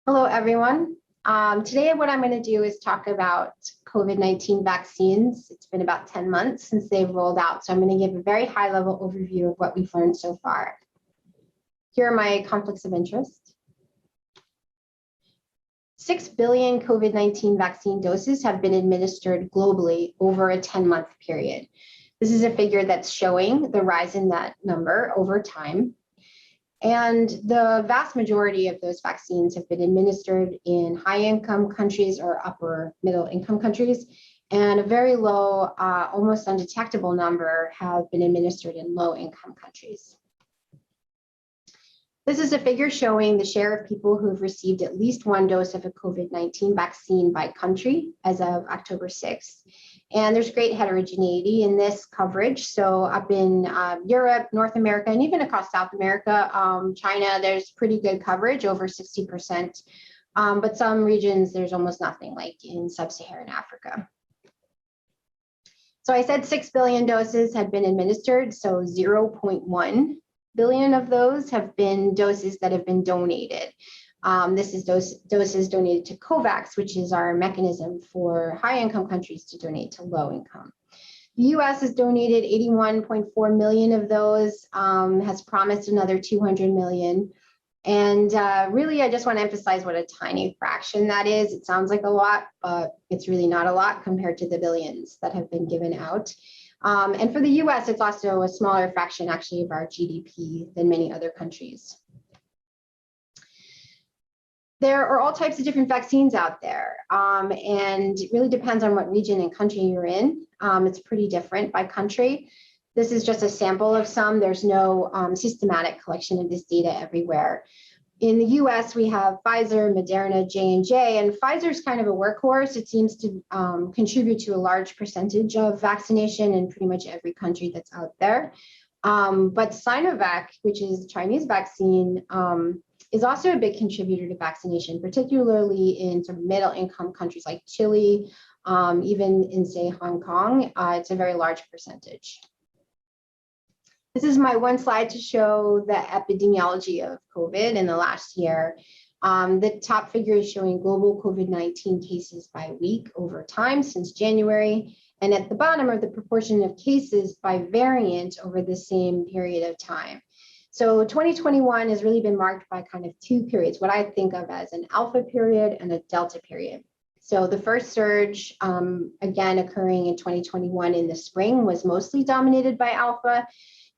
Hello, everyone. Today, what I'm going to do is talk about COVID-19 vaccines. It's been about 10 months since they've rolled out, so I'm going to give a very high-level overview of what we've learned so far. Here are my conflicts of interest. 6 billion COVID-19 vaccine doses have been administered globally over a 10-month period. This is a figure that's showing the rise in that number over time. And the vast majority of those vaccines have been administered in high-income countries or upper middle-income countries, and a very low, almost undetectable number have been administered in low-income countries. This is a figure showing the share of people who have received at least one dose of a COVID-19 vaccine by country as of October 6th. And there's great heterogeneity in this coverage. So up in Europe, North America, and even across South America, China, there's pretty good coverage, over 60%. But some regions, there's almost nothing, like in sub-Saharan Africa. So I said 6 billion doses had been administered, so 0.1 billion of those have been doses that have been donated. This is doses donated to COVAX, which is our mechanism for high-income countries to donate to low-income. The U.S. has donated 81.4 million of those, has promised another 200 million. And really, I just want to emphasize what a tiny fraction that is. It sounds like a lot, but it's really not a lot compared to the billions that have been given out. And for the US, it's also a smaller fraction actually of our GDP than many other countries. There are all types of different vaccines out there, and it really depends on what region and country you're in. It's pretty different by country. This is just a sample of some. There's no systematic collection of this data everywhere. In the US, we have Pfizer, Moderna, J&J, and Pfizer's kind of a workhorse. It seems to contribute to a large percentage of vaccination in pretty much every country that's out there. But Sinovac, which is a Chinese vaccine, is also a big contributor to vaccination, particularly in sort of middle-income countries like Chile, even in, say, Hong Kong. It's a very large percentage. This is my one slide to show the epidemiology of COVID in the last year. The top figure is showing global COVID-19 cases by week over time since January. And at the bottom are the proportion of cases by variant over the same period of time. So 2021 has really been marked by kind of two periods, what I think of as an alpha period and a delta period. So the first surge, again, occurring in 2021 in the spring, was mostly dominated by alpha.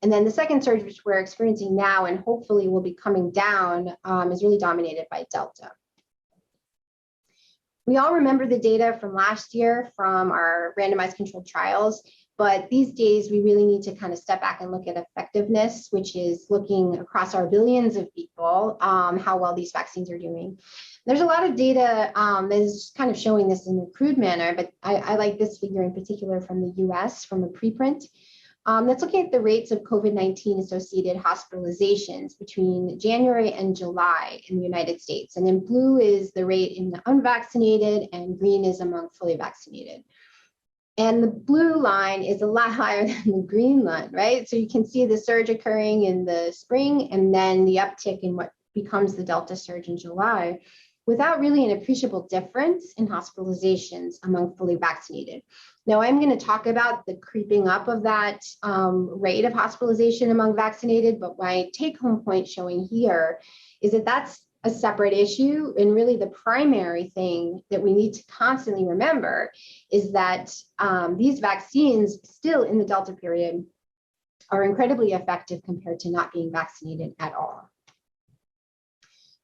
And then the second surge, which we're experiencing now and hopefully will be coming down, is really dominated by Delta. We all remember the data from last year from our randomized controlled trials, but these days we really need to kind of step back and look at effectiveness, which is looking across our billions of people, how well these vaccines are doing. There's a lot of data that is kind of showing this in a crude manner, but I like this figure in particular from the US, from a preprint. That's looking at the rates of COVID-19 associated hospitalizations between January and July in the United States. And in blue is the rate in the unvaccinated and green is among fully vaccinated. And the blue line is a lot higher than the green line, right? So you can see the surge occurring in the spring and then the uptick in what becomes the Delta surge in July, without really an appreciable difference in hospitalizations among fully vaccinated. Now, I'm going to talk about the creeping up of that rate of hospitalization among vaccinated, but my take-home point showing here is that that's a separate issue. And really the primary thing that we need to constantly remember is that these vaccines still in the Delta period are incredibly effective compared to not being vaccinated at all.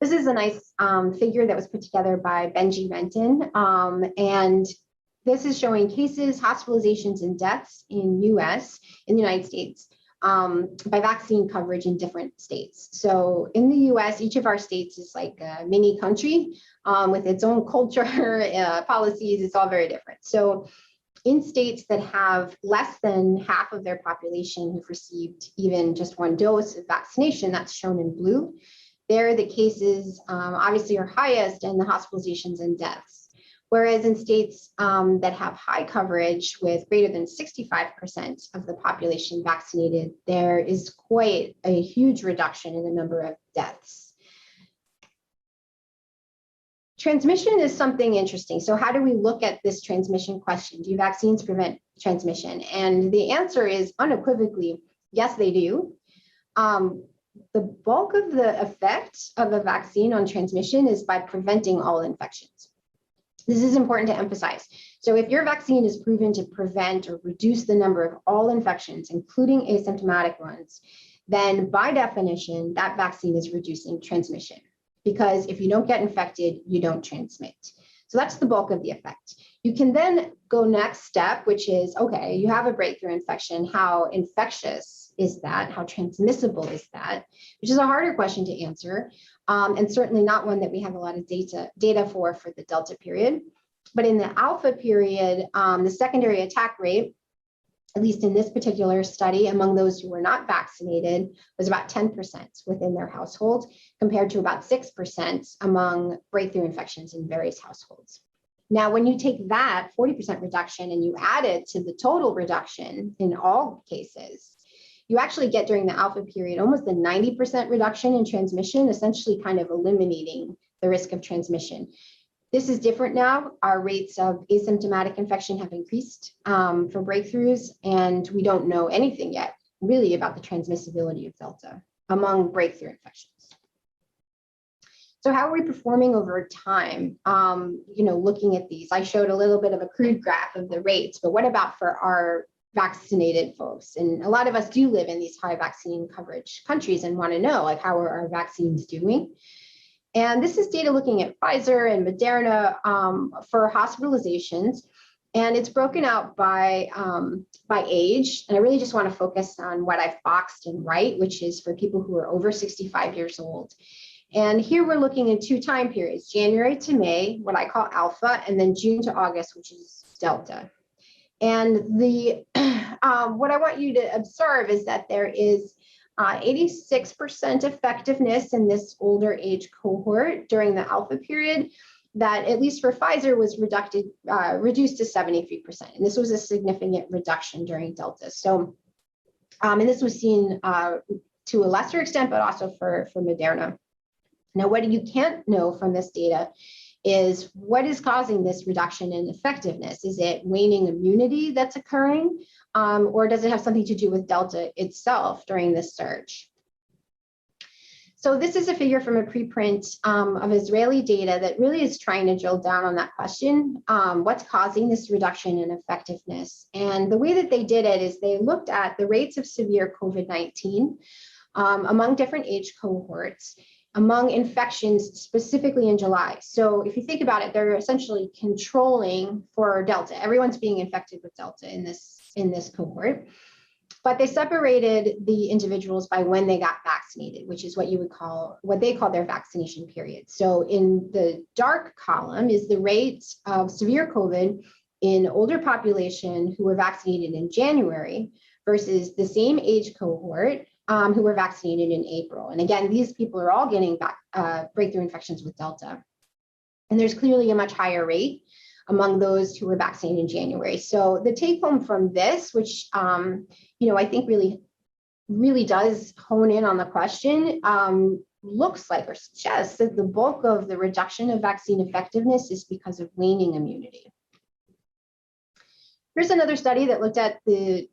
This is a nice figure that was put together by Benji Renton, and this is showing cases, hospitalizations, and deaths in the United States, by vaccine coverage in different states. So in the US, each of our states is like a mini country with its own culture, policies, it's all very different. So in states that have less than half of their population who've received even just one dose of vaccination, that's shown in blue, there the cases obviously are highest and the hospitalizations and deaths. Whereas in states that have high coverage with greater than 65% of the population vaccinated, there is quite a huge reduction in the number of deaths. transmission is something interesting. So how do we look at this transmission question? Do vaccines prevent transmission? And the answer is unequivocally, yes, they do. The bulk of the effect of a vaccine on transmission is by preventing all infections. This is important to emphasize. So if your vaccine is proven to prevent or reduce the number of all infections, including asymptomatic ones, then by definition, that vaccine is reducing transmission. Because if you don't get infected, you don't transmit. So that's the bulk of the effect. You can then go next step, which is, okay, you have a breakthrough infection. How infectious is that? How transmissible is that? Which is a harder question to answer, and certainly not one that we have a lot of data for the Delta period. But in the Alpha period, the secondary attack rate, at least in this particular study, among those who were not vaccinated, was about 10% within their household, compared to about 6% among breakthrough infections in various households. Now, when you take that 40% reduction and you add it to the total reduction in all cases, you actually get during the Alpha period almost a 90% reduction in transmission, essentially kind of eliminating the risk of transmission. This is different now. Our rates of asymptomatic infection have increased for breakthroughs, and we don't know anything yet really about the transmissibility of Delta among breakthrough infections. So how are we performing over time? Looking at these, I showed a little bit of a crude graph of the rates, but what about for our vaccinated folks? And a lot of us do live in these high vaccine coverage countries and want to know, like, how are our vaccines doing? And this is data looking at Pfizer and Moderna for hospitalizations, and it's broken out by age. And I really just want to focus on what I've boxed in right, which is for people who are over 65 years old. And here we're looking at 2 time periods, January to May, what I call Alpha, and then June to August, which is Delta. And the what I want you to observe is that there is 86% effectiveness in this older age cohort during the Alpha period, that at least for Pfizer was reduced to 73%. And this was a significant reduction during Delta. So, and this was seen to a lesser extent, but also for Moderna. Now, what you can't know from this data is what is causing this reduction in effectiveness. Is it waning immunity that's occurring? Or does it have something to do with Delta itself during this surge? So this is a figure from a preprint of Israeli data that really is trying to drill down on that question. What's causing this reduction in effectiveness? And the way that they did it is they looked at the rates of severe COVID-19 among different age cohorts, among infections specifically in July. So if you think about it, they're essentially controlling for Delta. Everyone's being infected with Delta in this cohort, but they separated the individuals by when they got vaccinated, which is what they call their vaccination period. So in the dark column is the rate of severe COVID in older population who were vaccinated in January versus the same age cohort who were vaccinated in April. And again, these people are all getting breakthrough infections with Delta. And there's clearly a much higher rate among those who were vaccinated in January. So the take home from this, which I think really does hone in on the question, looks like or suggests that the bulk of the reduction of vaccine effectiveness is because of waning immunity. Here's another study that looked at the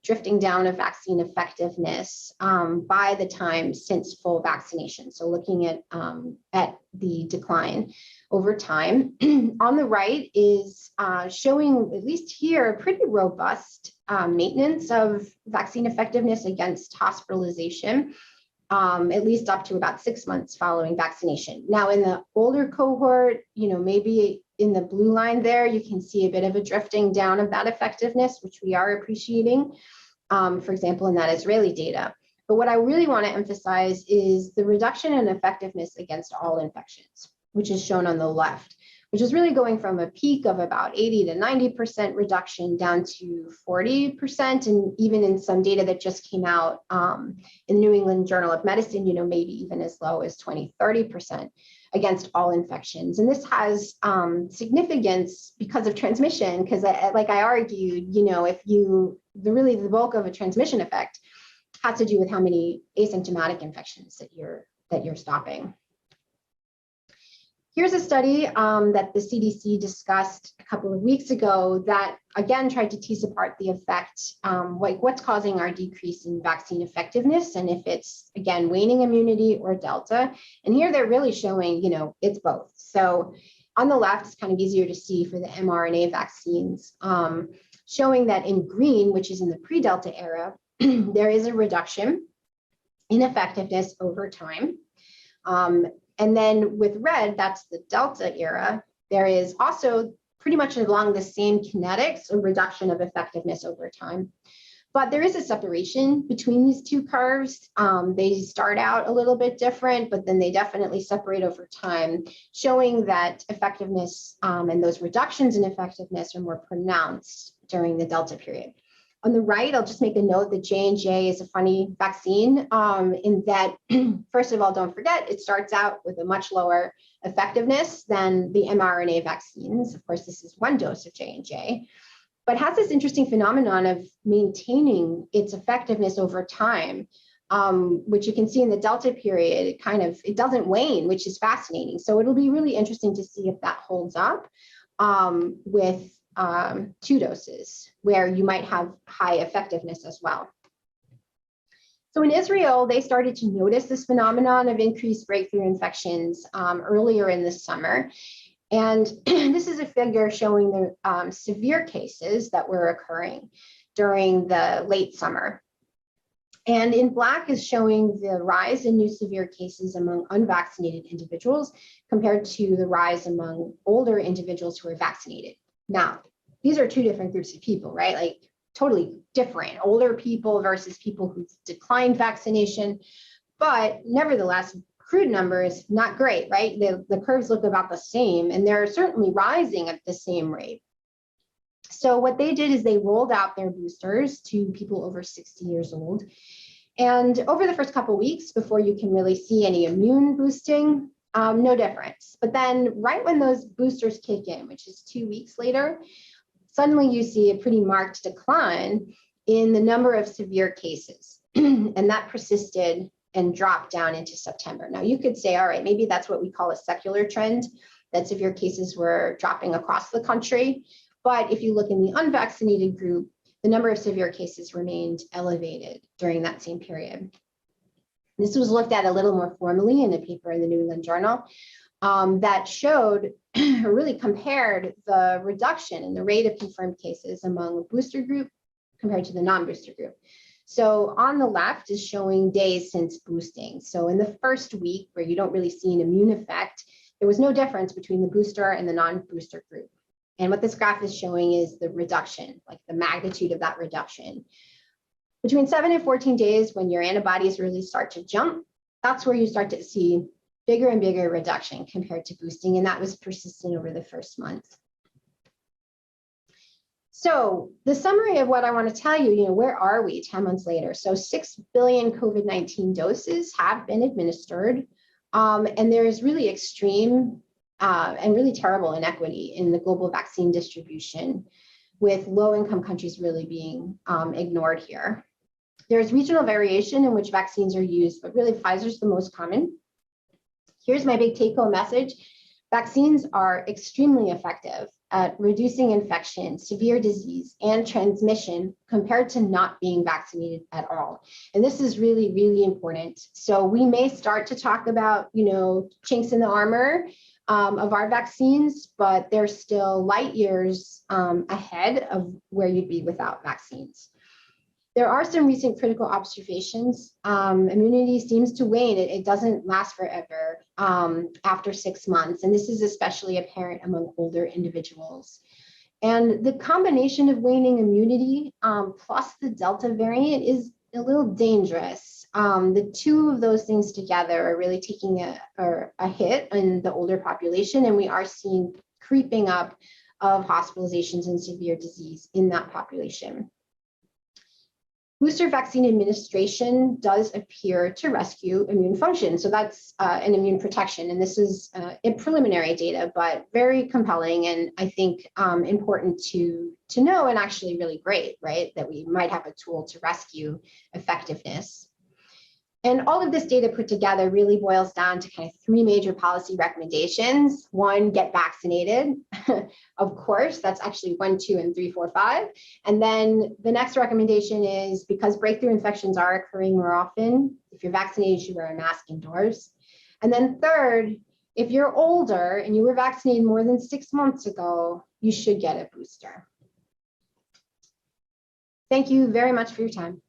drifting down of vaccine effectiveness by the time since full vaccination. So looking at the decline over time. On the right is showing, at least here, pretty robust maintenance of vaccine effectiveness against hospitalization, at least up to about 6 months following vaccination. Now, in the older cohort, maybe in the blue line there, you can see a bit of a drifting down of that effectiveness, which we are appreciating, for example, in that Israeli data. But what I really want to emphasize is the reduction in effectiveness against all infections, which is shown on the left, which is really going from a peak of about 80 to 90% reduction down to 40%. And even in some data that just came out in the New England Journal of Medicine, maybe even as low as 20, 30% against all infections. And this has significance because of transmission, because like I argued, the bulk of a transmission effect has to do with how many asymptomatic infections that you're stopping. Here's a study that the CDC discussed a couple of weeks ago that, again, tried to tease apart the effect, like what's causing our decrease in vaccine effectiveness, and if it's, again, waning immunity or Delta. And here they're really showing, it's both. So on the left, it's kind of easier to see for the mRNA vaccines, showing that in green, which is in the pre-Delta era, there is a reduction in effectiveness over time. And then with red, that's the Delta era, there is also pretty much along the same kinetics, a reduction of effectiveness over time. But there is a separation between these two curves. They start out a little bit different, but then they definitely separate over time, showing that effectiveness and those reductions in effectiveness are more pronounced during the Delta period. On the right, I'll just make a note that J&J is a funny vaccine in that, first of all, don't forget, it starts out with a much lower effectiveness than the mRNA vaccines. Of course, this is one dose of J&J, but has this interesting phenomenon of maintaining its effectiveness over time, which you can see in the Delta period. It doesn't wane, which is fascinating. So it'll be really interesting to see if that holds up with 2 doses, where you might have high effectiveness as well. So in Israel, they started to notice this phenomenon of increased breakthrough infections earlier in the summer. And this is a figure showing the severe cases that were occurring during the late summer. And in black is showing the rise in new severe cases among unvaccinated individuals compared to the rise among older individuals who are vaccinated. Now, these are 2 different groups of people, right? Like totally different, older people versus people who've declined vaccination, but nevertheless, crude numbers, not great, right? The curves look about the same, and they're certainly rising at the same rate. So what they did is they rolled out their boosters to people over 60 years old. And over the first couple of weeks, before you can really see any immune boosting, no difference. But then right when those boosters kick in, which is 2 weeks later, suddenly you see a pretty marked decline in the number of severe cases. And that persisted and dropped down into September. Now you could say, all right, maybe that's what we call a secular trend, that severe cases were dropping across the country. But if you look in the unvaccinated group, the number of severe cases remained elevated during that same period. This was looked at a little more formally in a paper in the New England Journal that showed, or really compared the reduction in the rate of confirmed cases among a booster group compared to the non-booster group. So on the left is showing days since boosting. So in the first week, where you don't really see an immune effect, there was no difference between the booster and the non-booster group. And what this graph is showing is the reduction, like the magnitude of that reduction. Between 7 and 14 days, when your antibodies really start to jump, that's where you start to see bigger and bigger reduction compared to boosting, and that was persistent over the first month. So the summary of what I want to tell you, where are we 10 months later? So 6 billion COVID-19 doses have been administered, and there is really extreme and really terrible inequity in the global vaccine distribution, with low-income countries really being ignored here. There's regional variation in which vaccines are used, but really Pfizer's the most common. Here's my big take-home message. Vaccines are extremely effective at reducing infection, severe disease, and transmission compared to not being vaccinated at all. And this is really, really important. So we may start to talk about, chinks in the armor of our vaccines, but they're still light years ahead of where you'd be without vaccines. There are some recent critical observations. Immunity seems to wane. It doesn't last forever after 6 months. And this is especially apparent among older individuals. And the combination of waning immunity plus the Delta variant is a little dangerous. The 2 of those things together are really taking a hit in the older population. And we are seeing creeping up of hospitalizations and severe disease in that population. Booster vaccine administration does appear to rescue immune function. So that's an immune protection. And this is preliminary data, but very compelling and I think important to know, and actually really great, right? That we might have a tool to rescue effectiveness. And all of this data put together really boils down to kind of three major policy recommendations. One, get vaccinated. Of course, that's actually 1, 2, and 3, 4, 5. And then the next recommendation is, because breakthrough infections are occurring more often, if you're vaccinated, you should wear a mask indoors. And then third, if you're older and you were vaccinated more than 6 months ago, you should get a booster. Thank you very much for your time.